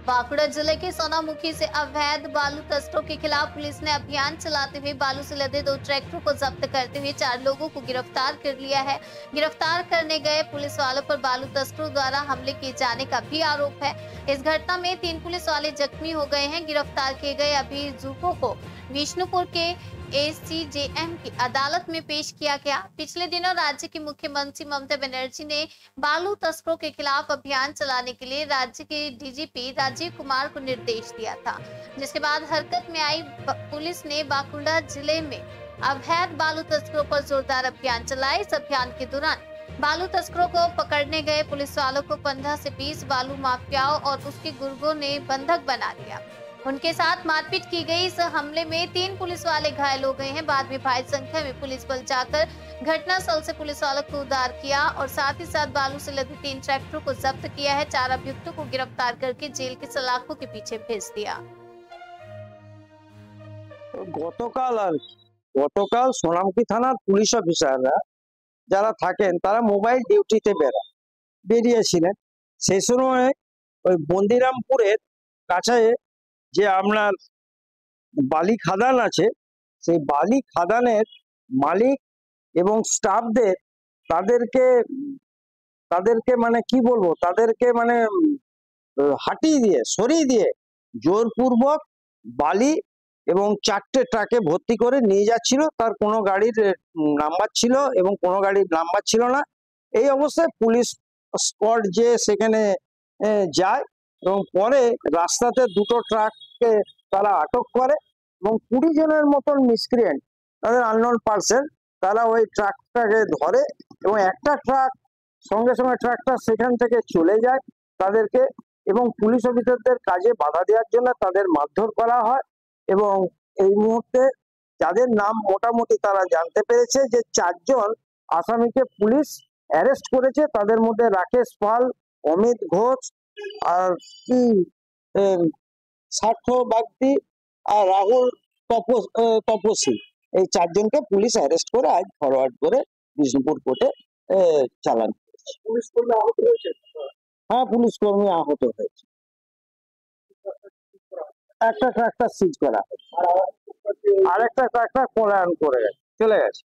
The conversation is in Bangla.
बांकुड़ा जिले के सोनामुखी से अवैध बालू तस्करों के खिलाफ पुलिस ने अभियान चलाते हुए बालू से लदे 2 ट्रैक्टरों को जब्त करते हुए 4 लोगों को गिरफ्तार कर लिया है। गिरफ्तार करने गए पुलिस वालों पर बालू तस्करों द्वारा हमले किए जाने का भी आरोप है। इस घटना में 3 पुलिस वाले जख्मी हो गए हैं। गिरफ्तार किए गए अभियुक्तों को विष्णुपुर के एससीजेएम की अदालत में पेश किया गया। पिछले दिनों राज्य की मुख्यमंत्री ममता बनर्जी ने बालू तस्करों के खिलाफ अभियान चलाने के लिए राज्य के डीजीपी राजीव कुमार को निर्देश दिया था, जिसके बाद हरकत में आई पुलिस ने बांकुड़ा जिले में अवैध बालू तस्करों पर जोरदार अभियान चलाया। इस अभियान के दौरान बालू तस्करों को पकड़ने गए पुलिस वालों को 15 से 20 बालू माफियाओं और उसके गुर्गों ने बंधक बना लिया। उनके साथ मारपीट की गई। इस हमले में 3 पुलिस वाले घायल हो गए हैं। बाद में भारी संख्या में पुलिस बल जाकर घटनास्थल से पुलिस वालों को उद्धार किया और साथ ही साथ बालू से लदे 3 ट्रैक्टरों को जब्त किया है। 4 अभियुक्तों को गिरफ्तार करके जेल के सलाखों के पीछे भेज दिया। গতকাল সোনামুখী থানার পুলিশ অফিসাররা যারা থাকেন তারা মোবাইল ডিউটিতে বেরিয়েছিলেন। সেই সময় ওই বন্দিরামপুরের কাছে যে আপনার বালি খাদান আছে, সেই বালি খাদানের মালিক এবং স্টাফদের তাদেরকে তাদেরকে মানে কি বলবো, তাদেরকে মানে হাঁটিয়ে দিয়ে সরিয়ে দিয়ে জোরপূর্বক বালি এবং 4টে ট্রাকে ভর্তি করে নিয়ে যাচ্ছিল। তার কোনো গাড়ির নাম্বার ছিল এবং কোনো গাড়ির নাম্বার ছিল না। এই অবস্থায় পুলিশ স্কোয়াড যে সেখানে যায় এবং পরে রাস্তাতে 2টো ট্রাককে তারা আটক করে এবং 20 জনের মতন মিসক্রিয়েন্ট, তাদের আননোন পার্সন, তারা ওই ট্রাকটাকে ধরে এবং একটা ট্রাক সঙ্গে সঙ্গে ট্রাকটা সেখান থেকে চলে যায় তাদেরকে, এবং পুলিশ অফিসারদের কাজে বাধা দেওয়ার জন্য তাদের মারধর করা হয়। এবং এই মুহূর্তে যাদের নাম মোটামুটি তারা জানতে পেরেছে যে 4 জন আসামিকে পুলিশ অ্যারেস্ট করেছে। তাদের মধ্যে রাকেশ পাল, অমিত ঘোষ আর কি সার্থ বাগদি আর রাহুল তপসী, এই 4 জনকে পুলিশ অ্যারেস্ট করে আজ ফরওয়ার্ড করে বিষ্ণুপুর কোর্টে চালান করেছে। পুলিশ কর্মী আহত হয়েছে? হ্যাঁ, পুলিশ কর্মী আহত হয়েছে। একটা ট্রাক্টর সিজ করা হয়েছে, আর একটা ট্রাক্টর পলায়ন করে চলে গেছে।